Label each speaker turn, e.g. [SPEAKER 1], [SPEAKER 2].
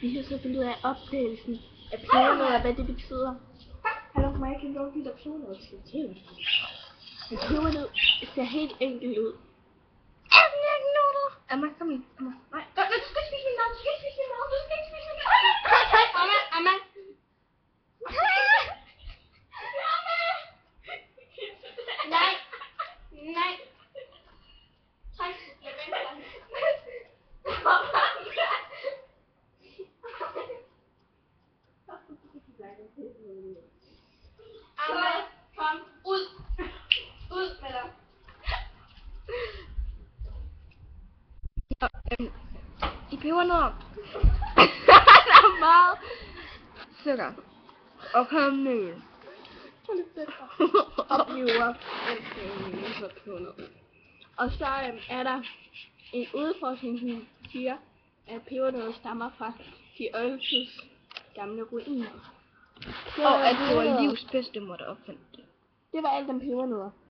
[SPEAKER 1] Vi har så fundet ud af opdagelsen af pebernødder, hvad det betyder.
[SPEAKER 2] Hallo, må jeg ikke lov til at pebernødder skal til?
[SPEAKER 1] En pebernød ser helt enkelt ud.
[SPEAKER 2] Emma, kom ind. Emma. Nej, du skal ikke spise min mad. Du skal ikke spise min mad. Du skal ikke spise min mad. Emma. Nej. Nej. Tak. Jeg venter. Emma, kom ud. Ud med dig. I pebernødder. Der er meget sukker og kanel.
[SPEAKER 1] Og peber. Og så er der en udforskning, som siger, at pebernødder stammer fra de Oldtids gamle ruiner.
[SPEAKER 2] Og at det var Livs bedstemor, der opfandt det.
[SPEAKER 1] Det var alt om pebernødder.